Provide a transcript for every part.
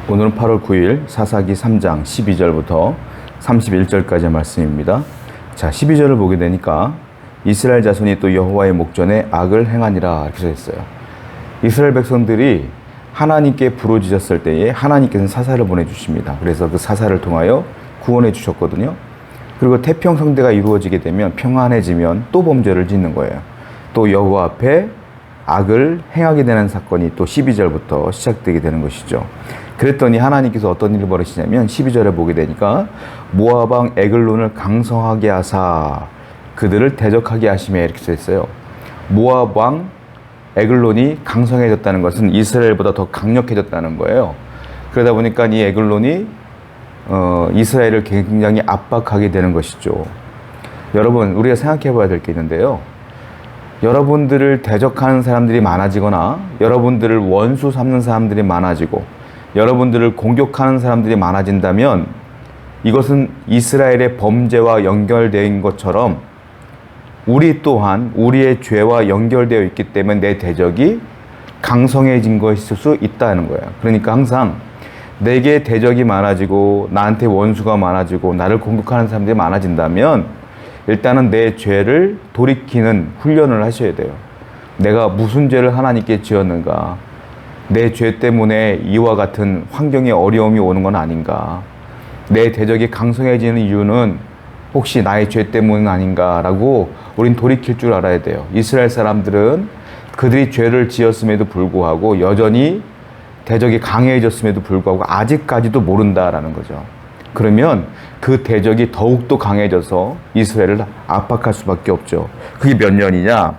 오늘은 8월 9일 사사기 3장 12절부터 31절까지의 말씀입니다. 자, 12절을 보게 되니까 이스라엘 자손이 또 여호와의 목전에 악을 행하니라 이렇게 써있어요. 이스라엘 백성들이 하나님께 부르짖었을 때에 하나님께서는 사사를 보내주십니다. 그래서 그 사사를 통하여 구원해 주셨거든요. 그리고 태평성대가 이루어지게 되면 평안해지면 또 범죄를 짓는 거예요. 또 여호와 앞에 악을 행하게 되는 사건이 또 12절부터 시작되게 되는 것이죠. 그랬더니 하나님께서 어떤 일을 벌이시냐면 12절에 보게 되니까 모압 왕 에글론을 강성하게 하사 그들을 대적하게 하시며 이렇게 써있어요. 모압 왕 에글론이 강성해졌다는 것은 이스라엘보다 더 강력해졌다는 거예요. 그러다 보니까 이 에글론이 이스라엘을 굉장히 압박하게 되는 것이죠. 여러분, 우리가 생각해 봐야 될 게 있는데요. 여러분들을 대적하는 사람들이 많아지거나 여러분들을 원수 삼는 사람들이 많아지고 여러분들을 공격하는 사람들이 많아진다면 이것은 이스라엘의 범죄와 연결된 것처럼 우리 또한 우리의 죄와 연결되어 있기 때문에 내 대적이 강성해진 것일 수 있다는 거예요. 그러니까 항상 내게 대적이 많아지고 나한테 원수가 많아지고 나를 공격하는 사람들이 많아진다면 일단은 내 죄를 돌이키는 훈련을 하셔야 돼요. 내가 무슨 죄를 하나님께 지었는가? 내 죄 때문에 이와 같은 환경에 어려움이 오는 건 아닌가? 내 대적이 강성해지는 이유는 혹시 나의 죄 때문은 아닌가라고 우린 돌이킬 줄 알아야 돼요. 이스라엘 사람들은 그들이 죄를 지었음에도 불구하고 여전히 대적이 강해졌음에도 불구하고 아직까지도 모른다라는 거죠. 그러면 그 대적이 더욱더 강해져서 이스라엘을 압박할 수밖에 없죠. 그게 몇 년이냐?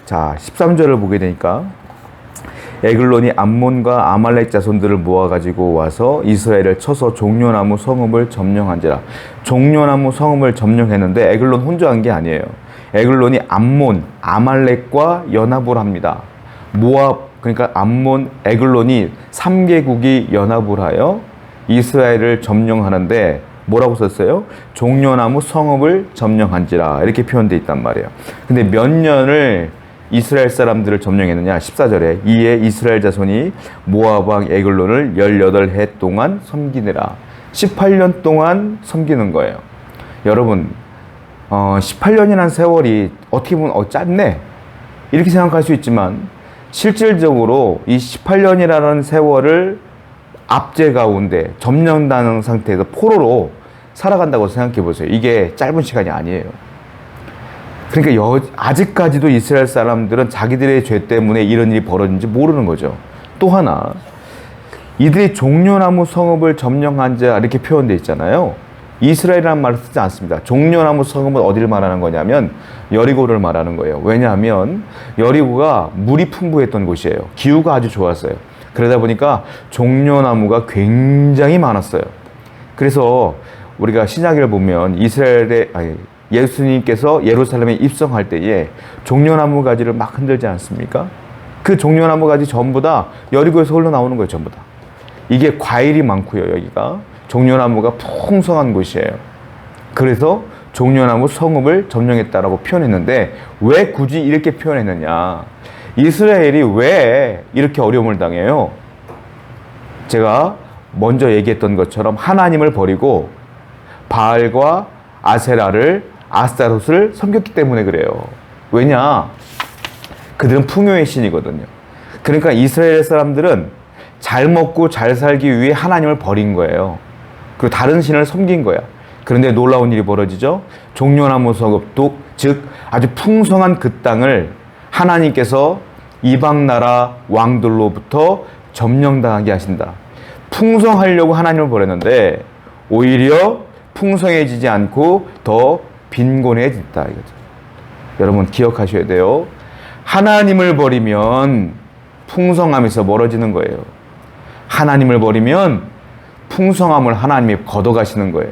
자, 13절을 보게 되니까 에글론이 암몬과 아말렉 자손들을 모아가지고 와서 이스라엘을 쳐서 종려나무 성읍을 점령한지라. 종려나무 성읍을 점령했는데 에글론 혼자 한 게 아니에요. 에글론이 암몬, 아말렉과 연합을 합니다. 모압, 그러니까 암몬, 에글론이 3개국이 연합을 하여 이스라엘을 점령하는데 뭐라고 썼어요? 종려나무 성읍을 점령한지라 이렇게 표현되어 있단 말이에요. 근데 몇 년을 이스라엘 사람들을 점령했느냐? 14절에 이에 이스라엘 자손이 모압 왕 에글론을 18해 동안 섬기느라. 18년 동안 섬기는 거예요. 여러분, 18년이라는 세월이 어떻게 보면 짧네 이렇게 생각할 수 있지만 실질적으로 이 18년이라는 세월을 압제 가운데 점령당한 상태에서 포로로 살아간다고 생각해 보세요. 이게 짧은 시간이 아니에요. 그러니까 아직까지도 이스라엘 사람들은 자기들의 죄 때문에 이런 일이 벌어진지 모르는 거죠. 또 하나, 이들이 종려나무 성읍을 점령한 자 이렇게 표현되어 있잖아요. 이스라엘이라는 말을 쓰지 않습니다. 종려나무 성읍은 어디를 말하는 거냐면 여리고를 말하는 거예요. 왜냐하면 여리고가 물이 풍부했던 곳이에요. 기후가 아주 좋았어요. 그러다 보니까 종려나무가 굉장히 많았어요. 그래서 우리가 신약을 보면 예수님께서 예루살렘에 입성할 때에 종려나무 가지를 막 흔들지 않습니까? 그 종려나무 가지 전부 다 여리고에서 흘러나오는 거예요. 전부 다. 이게 과일이 많고요. 여기가 종려나무가 풍성한 곳이에요. 그래서 종려나무 성읍을 점령했다라고 표현했는데 왜 굳이 이렇게 표현했느냐? 이스라엘이 왜 이렇게 어려움을 당해요? 제가 먼저 얘기했던 것처럼 하나님을 버리고 바알과 아스타롯을 섬겼기 때문에 그래요. 왜냐? 그들은 풍요의 신이거든요. 그러니까 이스라엘 사람들은 잘 먹고 잘 살기 위해 하나님을 버린 거예요. 그리고 다른 신을 섬긴 거야. 그런데 놀라운 일이 벌어지죠. 종려나무 성읍도 즉 아주 풍성한 그 땅을 하나님께서 이방 나라 왕들로부터 점령당하게 하신다. 풍성하려고 하나님을 버렸는데 오히려 풍성해지지 않고 더 빈곤해졌다 이거죠. 여러분 기억하셔야 돼요. 하나님을 버리면 풍성함에서 멀어지는 거예요. 하나님을 버리면 풍성함을 하나님이 걷어가시는 거예요.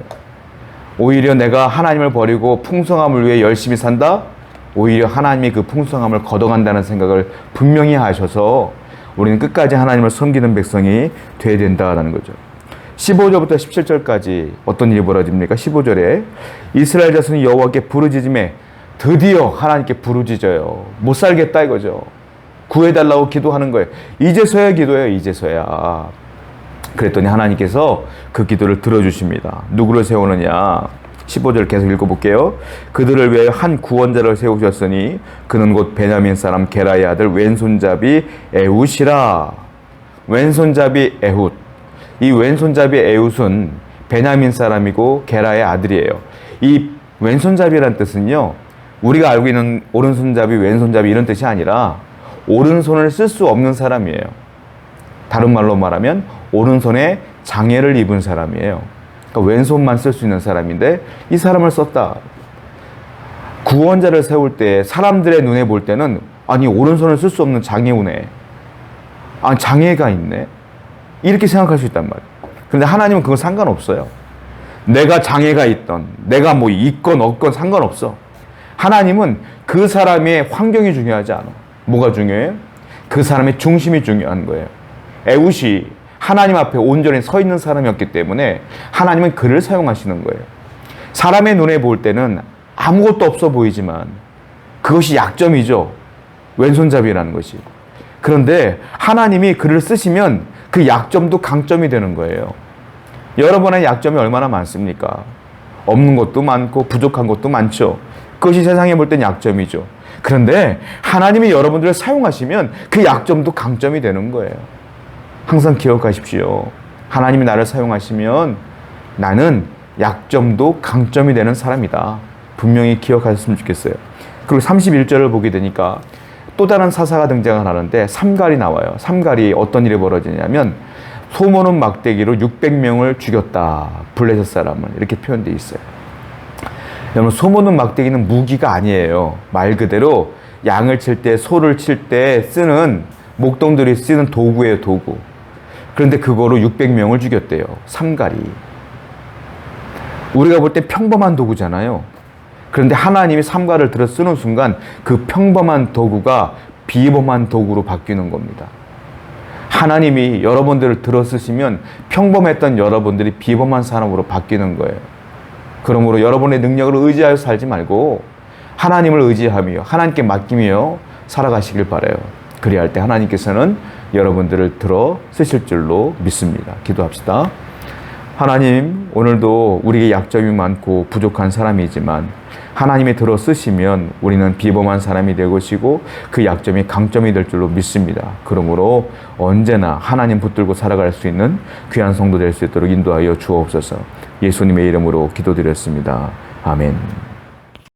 오히려 내가 하나님을 버리고 풍성함을 위해 열심히 산다? 오히려 하나님이 그 풍성함을 걷어간다는 생각을 분명히 하셔서 우리는 끝까지 하나님을 섬기는 백성이 되어야 된다는 거죠. 15절부터 17절까지 어떤 일이 벌어집니까? 15절에 이스라엘 자손이 여호와께 부르짖음에 드디어 하나님께 부르짖어요. 못 살겠다 이거죠. 구해달라고 기도하는 거예요. 이제서야 기도해요. 이제서야. 그랬더니 하나님께서 그 기도를 들어주십니다. 누구를 세우느냐? 15절 계속 읽어볼게요. 그들을 위하여 한 구원자를 세우셨으니 그는 곧 베냐민 사람 게라의 아들 왼손잡이 에훗이라. 왼손잡이 에훗. 이 왼손잡이 에훗은 베냐민 사람이고 게라의 아들이에요. 이 왼손잡이란 뜻은요, 우리가 알고 있는 오른손잡이, 왼손잡이 이런 뜻이 아니라 오른손을 쓸 수 없는 사람이에요. 다른 말로 말하면 오른손에 장애를 입은 사람이에요. 그러니까 왼손만 쓸 수 있는 사람인데 이 사람을 썼다. 구원자를 세울 때 사람들의 눈에 볼 때는 아니 오른손을 쓸 수 없는 장애우네. 아 장애가 있네. 이렇게 생각할 수 있단 말이에요. 그런데 하나님은 그건 상관없어요. 내가 장애가 있던, 내가 뭐 있건 없건 상관없어. 하나님은 그 사람의 환경이 중요하지 않아. 뭐가 중요해요? 그 사람의 중심이 중요한 거예요. 에훗이 하나님 앞에 온전히 서 있는 사람이었기 때문에 하나님은 그를 사용하시는 거예요. 사람의 눈에 볼 때는 아무것도 없어 보이지만 그것이 약점이죠. 왼손잡이라는 것이. 그런데 하나님이 그를 쓰시면 그 약점도 강점이 되는 거예요. 여러분의 약점이 얼마나 많습니까? 없는 것도 많고 부족한 것도 많죠. 그것이 세상에 볼 땐 약점이죠. 그런데 하나님이 여러분들을 사용하시면 그 약점도 강점이 되는 거예요. 항상 기억하십시오. 하나님이 나를 사용하시면 나는 약점도 강점이 되는 사람이다. 분명히 기억하셨으면 좋겠어요. 그리고 31절을 보게 되니까 또 다른 사사가 등장을 하는데 삼갈이 나와요. 삼갈이 어떤 일이 벌어지냐면 소모는 막대기로 600명을 죽였다. 블레셋 사람은. 이렇게 표현되어 있어요. 여러분 소모는 막대기는 무기가 아니에요. 말 그대로 양을 칠 때, 소를 칠 때 쓰는 목동들이 쓰는 도구예요. 도구. 그런데 그거로 600명을 죽였대요. 삼갈이. 우리가 볼 때 평범한 도구잖아요. 그런데 하나님이 삼갈을 들어 쓰는 순간 그 평범한 도구가 비범한 도구로 바뀌는 겁니다. 하나님이 여러분들을 들어 쓰시면 평범했던 여러분들이 비범한 사람으로 바뀌는 거예요. 그러므로 여러분의 능력을 의지하여 살지 말고 하나님을 의지하며 하나님께 맡기며 살아가시길 바라요. 그리할 때 하나님께서는 여러분들을 들어 쓰실 줄로 믿습니다. 기도합시다. 하나님, 오늘도 우리에게 약점이 많고 부족한 사람이지만 하나님이 들어 쓰시면 우리는 비범한 사람이 될 것이고 그 약점이 강점이 될 줄로 믿습니다. 그러므로 언제나 하나님 붙들고 살아갈 수 있는 귀한 성도 될 수 있도록 인도하여 주옵소서. 예수님의 이름으로 기도드렸습니다. 아멘.